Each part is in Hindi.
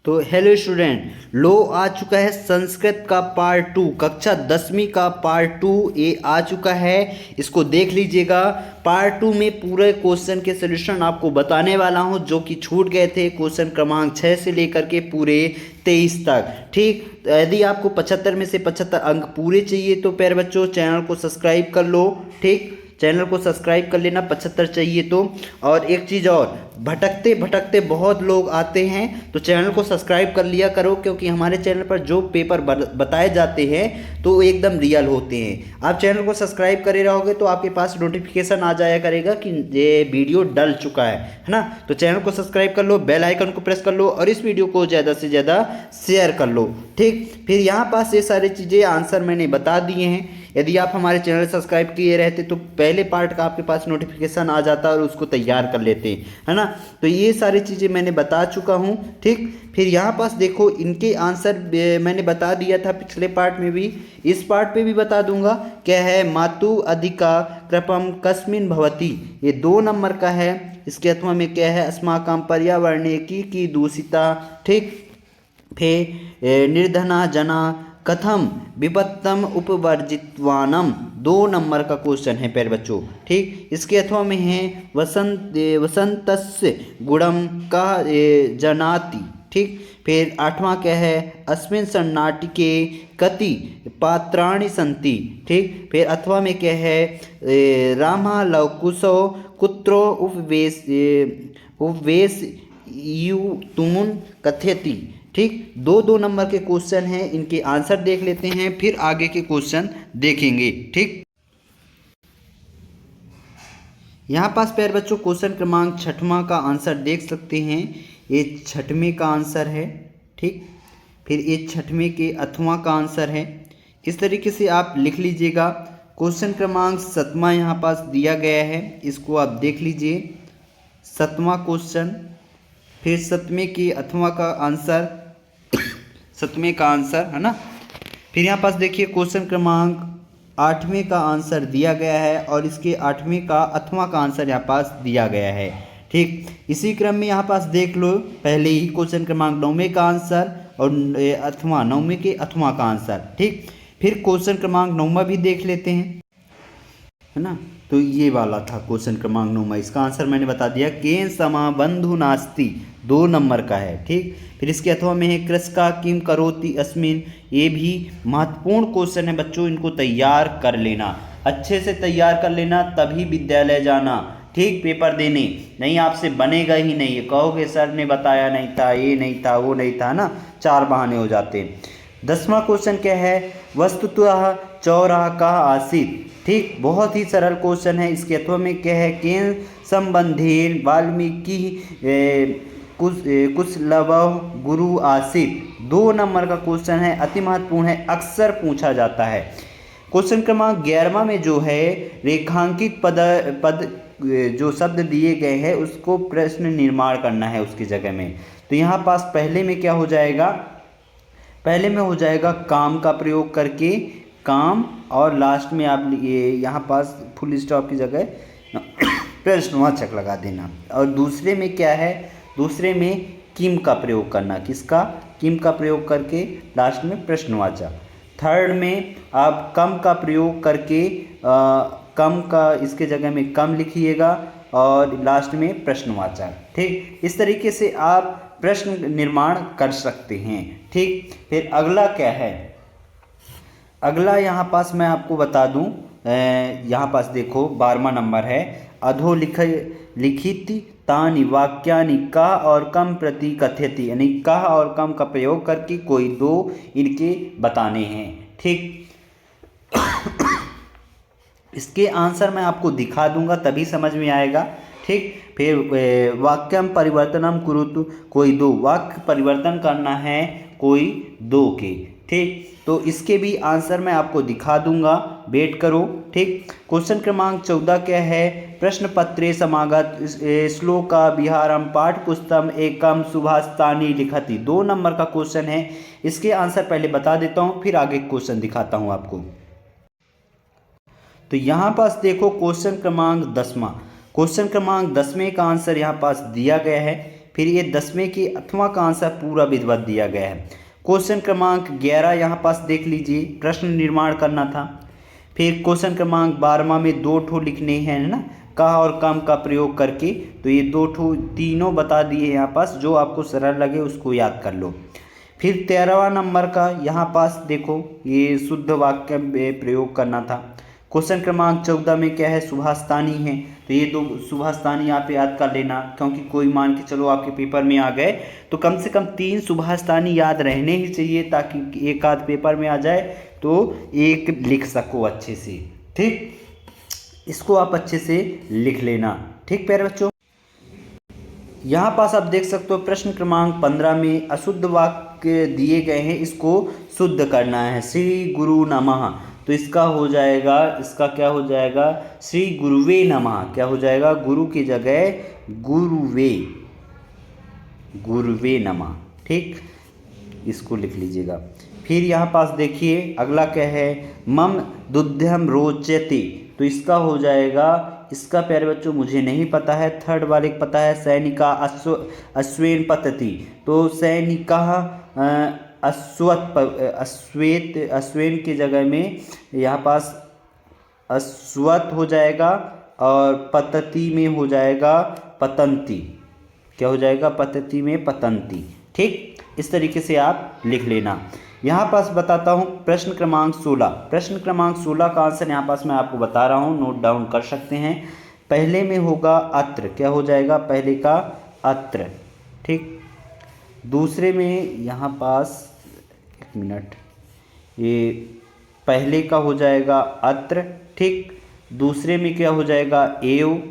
तो हेलो स्टूडेंट, लो आ चुका है संस्कृत का पार्ट 2, कक्षा 10वीं का पार्ट 2 ये आ चुका है। इसको देख लीजिएगा। पार्ट 2 में पूरे क्वेश्चन के सलूशन आपको बताने वाला हूं जो कि छूट गए थे क्वेश्चन क्रमांक 6 से लेकर के पूरे 23 तक। ठीक, तो यदि आपको 75 में से 75 अंक पूरे चाहिए तो प्यारे बच्चों चैनल को सब्सक्राइब कर लो। ठीक, चैनल को सब्सक्राइब कर लेना 75 चाहिए तो। और एक चीज़ और, भटकते भटकते बहुत लोग आते हैं तो चैनल को सब्सक्राइब कर लिया करो, क्योंकि हमारे चैनल पर जो पेपर बताए जाते हैं तो वो एकदम रियल होते हैं। आप चैनल को सब्सक्राइब करे रहोगे तो आपके पास नोटिफिकेशन आ जाया करेगा कि ये वीडियो डल चुका है ना। तो चैनल को सब्सक्राइब कर लो, बेल आइकन को प्रेस कर लो और इस वीडियो को ज़्यादा से ज़्यादा शेयर कर लो। ठीक, फिर यहाँ पास ये सारी चीज़ें आंसर मैंने बता दिए हैं। यदि आप हमारे चैनल सब्सक्राइब किए रहते तो पहले पार्ट का आपके पास नोटिफिकेशन आ जाता और उसको तैयार कर लेते, है ना। तो ये सारी चीज़ें मैंने बता चुका हूँ। ठीक, फिर यहाँ पास देखो इनके आंसर मैंने बता दिया था पिछले पार्ट में भी, इस पार्ट पे भी बता दूंगा। क्या है, मातु अधिका कृपम कस्मिन भवती, ये 2 नंबर का है। इसके अथवा में क्या है, अस्माकं पर्यावरणे की दूषिता। ठीक, फिर निर्धना जना कथम विपत्तम उपवर्जितवानम, 2 नंबर का क्वेश्चन है प्यारे बच्चों। ठीक, इसके अथवा में है वसंतस्य गुणम का जनाति। ठीक, फिर 8वां क्या है, अस्मिन् सन्नाटिके कति पात्राणि सन्ति। ठीक, फिर अथवा में क्या है, रामा लवकुशो कुत्रो उपवेश यू तुमुन कथयति। ठीक, 2 नंबर के क्वेश्चन हैं, इनके आंसर देख लेते हैं फिर आगे के क्वेश्चन देखेंगे। ठीक, यहाँ पास प्यारे बच्चों क्वेश्चन क्रमांक 6वां का आंसर देख सकते हैं। ये 6वें का आंसर है। ठीक, फिर ये 6वें के 8वां का आंसर है। इस तरीके से आप लिख लीजिएगा। क्वेश्चन क्रमांक 7वां यहाँ पास दिया गया है, इसको आप देख लीजिए। 7वां क्वेश्चन, फिर 7वें के 8वां का आंसर, 7वें का आंसर, है ना। फिर यहाँ पास देखिए क्वेश्चन क्रमांक 8वें का आंसर दिया गया है और इसके 8वें का 8वां का आंसर यहाँ पास दिया गया है। ठीक, इसी क्रम में यहाँ पास देख लो, पहले ही क्वेश्चन क्रमांक 9वें का आंसर और 8वां, 9वें के 8वां का आंसर। ठीक, फिर क्वेश्चन क्रमांक 9वां भी देख लेते हैं, है ना। तो ये वाला था क्वेश्चन क्रमांक 9वां, इसका आंसर मैंने बता दिया, केन समा बंधु नास्ति, 2 नंबर का है। ठीक, फिर इसके अथवा में है कृषका किम करोति अस्मिन, ये भी महत्वपूर्ण क्वेश्चन है बच्चों, इनको तैयार कर लेना, अच्छे से तैयार कर लेना, तभी विद्यालय जाना। ठीक, पेपर देने, नहीं आपसे बनेगा ही नहीं, ये कहोगे सर ने बताया नहीं था, ये नहीं था, वो नहीं था ना, 4 बहाने हो जाते। 10वां क्वेश्चन क्या है, वस्तुतः चौराह का आसित। ठीक, बहुत ही सरल क्वेश्चन है। इसके अथवा में क्या है, केन संबंधेन वाल्मीकि कुशलव गुरु आसित, 2 नंबर का क्वेश्चन है, अति महत्वपूर्ण है, अक्सर पूछा जाता है। क्वेश्चन क्रमांक 11वां में जो है रेखांकित पद जो शब्द दिए गए हैं उसको प्रश्न निर्माण करना है उसकी जगह में। तो यहाँ पास पहले में क्या हो जाएगा, पहले में हो जाएगा काम का प्रयोग करके, काम, और लास्ट में आप ये यहाँ पास फुल स्टॉप की जगह प्रश्नवाचक लगा देना। और दूसरे में क्या है, दूसरे में किम का प्रयोग करना, किसका, किम का प्रयोग करके लास्ट में प्रश्नवाचक। थर्ड में आप कम का प्रयोग करके कम का इसके जगह में कम लिखिएगा और लास्ट में प्रश्नवाचक। ठीक, इस तरीके से आप प्रश्न निर्माण कर सकते हैं। ठीक, फिर अगला क्या है, अगला यहाँ पास मैं आपको बता दूं, यहाँ पास देखो 12वां नंबर है, लिखित तानि वाक्यानि कः और कम प्रति कथयति, यानी कः और कम का प्रयोग करके कोई 2 इनके बताने हैं। ठीक, इसके आंसर मैं आपको दिखा दूंगा तभी समझ में आएगा। ठीक, फिर वाक्यम परिवर्तनम कुरुतु, कोई 2 वाक्य परिवर्तन करना है कोई 2 के। ठीक, तो इसके भी आंसर मैं आपको दिखा दूंगा, वेट करो। ठीक, क्वेश्चन क्रमांक 14 क्या है, प्रश्न पत्रे समागत श्लोका विहारम पाठ पुस्तकम एकम सुभाषतानी लिखति, 2 नंबर का क्वेश्चन है। इसके आंसर पहले बता देता हूँ फिर आगे क्वेश्चन दिखाता हूँ आपको। तो यहाँ पास देखो क्वेश्चन क्रमांक 10वां, क्वेश्चन क्रमांक 10वें का आंसर यहाँ पास दिया गया है। फिर ये 10वें के अथवा का आंसर पूरा विधिवत दिया गया है। क्वेश्चन क्रमांक 11 यहाँ पास देख लीजिए, प्रश्न निर्माण करना था। फिर क्वेश्चन क्रमांक 12वां में 2 ठो लिखने हैं ना, का और कम का प्रयोग करके। तो ये 2 ठो तीनों बता दिए यहाँ पास, जो आपको सरल लगे उसको याद कर लो। फिर 13वां नंबर का यहाँ पास देखो, ये शुद्ध वाक्य में प्रयोग करना था। क्वेश्चन क्रमांक 14 में क्या है, सुभाषतानी है। तो ये 2 सुभाषतानी आप याद कर लेना, क्योंकि कोई मान के चलो आपके पेपर में आ गए तो कम से कम 3 सुभाषतानी याद रहने ही चाहिए, ताकि एक आध पेपर में आ जाए तो एक लिख सको अच्छे से। ठीक, इसको आप अच्छे से लिख लेना। ठीक प्यारे बच्चों, यहाँ पास आप देख सकते हो प्रश्न क्रमांक 15 में अशुद्ध वाक्य दिए गए हैं, इसको शुद्ध करना है। श्री गुरु नमः, तो इसका हो जाएगा, इसका क्या हो जाएगा, श्री गुरुवे नमः। क्या हो जाएगा, गुरु की जगह गुरुवे, गुरुवे नमः। ठीक, इसको लिख लीजिएगा। फिर यहाँ पास देखिए अगला क्या है, मम दुग्धम रोचते। तो इसका हो जाएगा, इसका प्यारे बच्चों मुझे नहीं पता है, थर्ड वाले को पता है, सैनिका अश्वेन पतति। तो सैनिका अश्वेन की जगह में यहाँ पास अश्वत हो जाएगा, और पतति में हो जाएगा पतंती। क्या हो जाएगा, पतति में पतंती। ठीक, इस तरीके से आप लिख लेना। यहाँ पास बताता हूँ प्रश्न क्रमांक 16। प्रश्न क्रमांक 16 का आंसर यहाँ पास मैं आपको बता रहा हूँ, नोट डाउन कर सकते हैं। पहले में होगा अत्र, क्या हो जाएगा, पहले का अत्र। ठीक, दूसरे में यहाँ पास, एक मिनट, ये पहले का हो जाएगा अत्र। ठीक, दूसरे में क्या हो जाएगा, एव।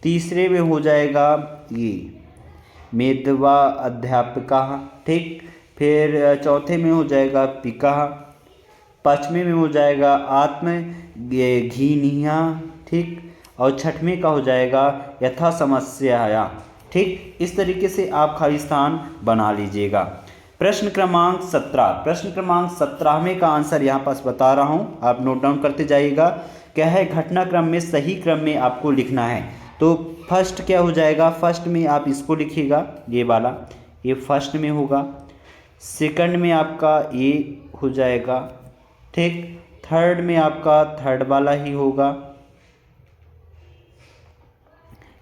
तीसरे में हो जाएगा ये मेधवा अध्यापिका। ठीक, फिर चौथे में हो जाएगा पिका। पाँचवें में हो जाएगा आत्म घीनिया। ठीक, और छठवें का हो जाएगा यथा समस्या। ठीक, इस तरीके से आप खाली स्थान बना लीजिएगा। प्रश्न क्रमांक 17, प्रश्न क्रमांक 17वें का आंसर यहाँ पास बता रहा हूँ, आप नोट डाउन करते जाइएगा। क्या है, घटनाक्रम में सही क्रम में आपको लिखना है। तो फर्स्ट क्या हो जाएगा, फर्स्ट में आप इसको लिखिएगा, ये वाला, ये फर्स्ट में होगा। सेकंड में आपका ये हो जाएगा। ठीक, थर्ड में आपका थर्ड वाला ही होगा,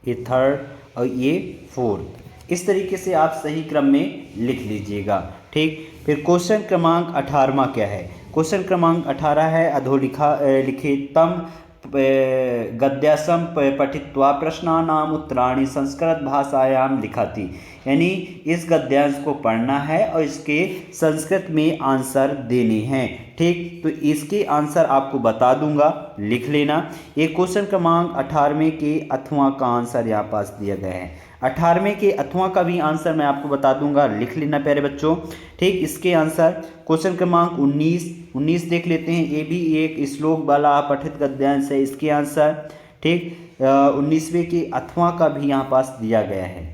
ये थर्ड, और ये फोर्थ। इस तरीके से आप सही क्रम में लिख लीजिएगा। ठीक, फिर क्वेश्चन क्रमांक 18वां क्या है, क्वेश्चन क्रमांक 18 है, लिखितम गद्यासम पठित्वा प्रश्नानाम उत्तराणि संस्कृत भाषायाम लिखति। यानी इस गद्यांश को पढ़ना है और इसके संस्कृत में आंसर देने हैं। ठीक, तो इसके आंसर आपको बता दूंगा, लिख लेना। ये क्वेश्चन क्रमांक 18वें के अथवा का आंसर यहाँ पास दिया गया है। 18वें के अथवा का भी आंसर मैं आपको बता दूंगा, लिख लेना प्यारे बच्चों। ठीक, इसके आंसर क्वेश्चन क्रमांक 19 देख लेते हैं। ये भी एक श्लोक वाला पठित गद्यांश है, इसके आंसर। ठीक, 19वें के अथवा का भी यहाँ पास दिया गया है।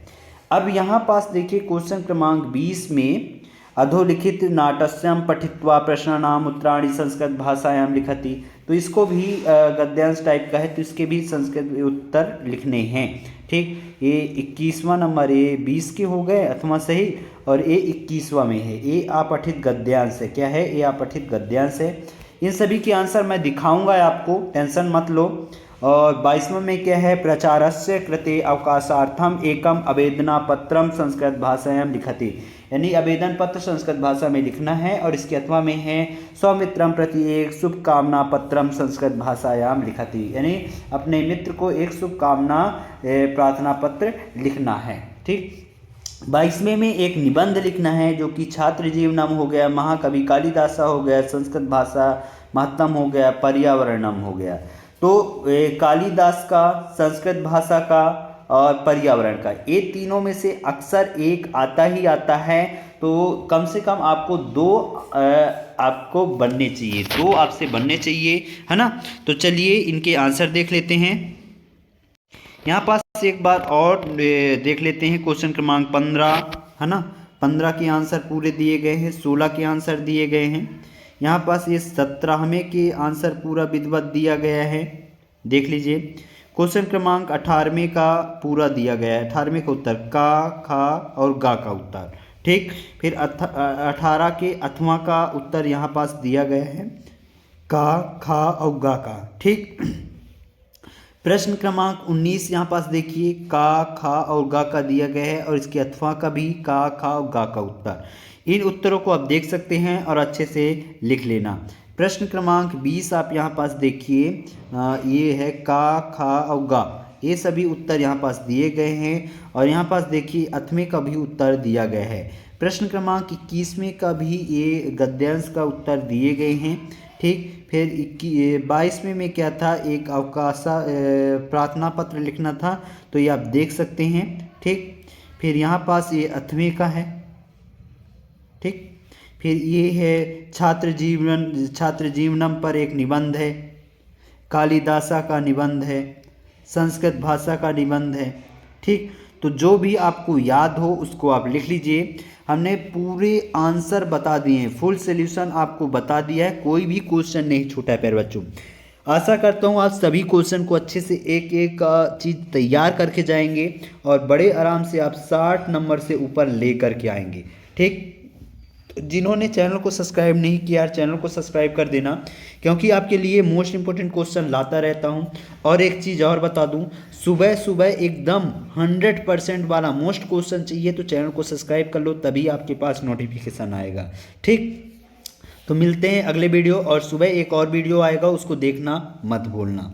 अब यहाँ पास देखिए क्वेश्चन क्रमांक 20 में अधोलिखित नाटस्यम पठित्वा प्रश्नानाम उत्तराणि संस्कृत भाषायाम लिखति। तो इसको भी गद्यांश टाइप का है, तो इसके भी संस्कृत उत्तर लिखने हैं। ठीक, ये 21वां नंबर, ये 20 के हो गए अथवा सही, और ये 21वां में है, ये अपठित गद्यांश है। क्या है, ये अपठित गद्यांश है। इन सभी के आंसर मैं दिखाऊंगा आपको, टेंशन मत लो। और 22वां में क्या है, प्रचारस्य कृते अवकाशार्थम एकम आवेदना पत्रम संस्कृत भाषायाम लिखति। यानी आवेदन पत्र संस्कृत भाषा में लिखना है, और इसके अथवा में है स्वमित्रम प्रति एक शुभकामना पत्रम संस्कृत भाषायाम लिखति। यानी अपने मित्र को एक शुभकामना प्रार्थना पत्र लिखना है। ठीक, 22वें में एक निबंध लिखना है, जो कि छात्र जीवनम हो गया, महाकवि कालिदासा हो गया, संस्कृत भाषा महत्तम हो गया, पर्यावरणम हो गया। तो कालिदास का, संस्कृत भाषा का और पर्यावरण का, ये तीनों में से अक्सर एक आता ही आता है। तो कम से कम आपको 2 आपको बनने चाहिए, 2 आपसे बनने चाहिए, है ना। तो चलिए इनके आंसर देख लेते हैं। यहाँ पास एक बात और देख लेते हैं, क्वेश्चन क्रमांक 15, है ना। 15 के आंसर पूरे दिए गए हैं, 16 के आंसर दिए गए हैं। यहाँ पास ये 17वें के आंसर पूरा विधिवत दिया गया है, देख लीजिए। क्वेश्चन क्रमांक 18वें का पूरा दिया गया है, 18वें का उत्तर का, खा और गा का उत्तर। ठीक, फिर 18 के 8वां का उत्तर यहाँ पास दिया गया है, का, खा और गा का। ठीक, प्रश्न क्रमांक 19 यहाँ पास देखिए, का, खा और गा का दिया गया है और इसके 8वां का भी का, खा और गा का उत्तर। इन उत्तरों को आप देख सकते हैं और अच्छे से लिख लेना। प्रश्न क्रमांक 20 आप यहाँ पास देखिए, ये है का, खा और गा, ये सभी उत्तर यहाँ पास दिए गए हैं और यहाँ पास देखिए 8वें का भी उत्तर दिया गया है। प्रश्न क्रमांक 21वें का भी ये गद्यांश का उत्तर दिए गए हैं। ठीक, फिर 22वें में क्या था, एक अवकाश प्रार्थना पत्र लिखना था, तो ये आप देख सकते हैं। ठीक, फिर यहाँ पास ये 8वें का है। ठीक, फिर ये है छात्र जीवनम पर एक निबंध है, कालिदासा का निबंध है, संस्कृत भाषा का निबंध है। ठीक, तो जो भी आपको याद हो उसको आप लिख लीजिए। हमने पूरे आंसर बता दिए हैं, फुल सॉल्यूशन आपको बता दिया है, कोई भी क्वेश्चन नहीं छूटा है प्यारे बच्चों। आशा करता हूँ आप सभी क्वेश्चन को अच्छे से एक एक चीज़ तैयार करके जाएंगे और बड़े आराम से आप 60 नंबर से ऊपर ले करके आएंगे। ठीक, जिन्होंने चैनल को सब्सक्राइब नहीं किया यार, चैनल को सब्सक्राइब कर देना, क्योंकि आपके लिए मोस्ट इंपॉर्टेंट क्वेश्चन लाता रहता हूं। और एक चीज़ और बता दूं, सुबह सुबह एकदम 100% वाला मोस्ट क्वेश्चन चाहिए तो चैनल को सब्सक्राइब कर लो, तभी आपके पास नोटिफिकेशन आएगा। ठीक, तो मिलते हैं अगले वीडियो, और सुबह एक और वीडियो आएगा, उसको देखना मत भूलना।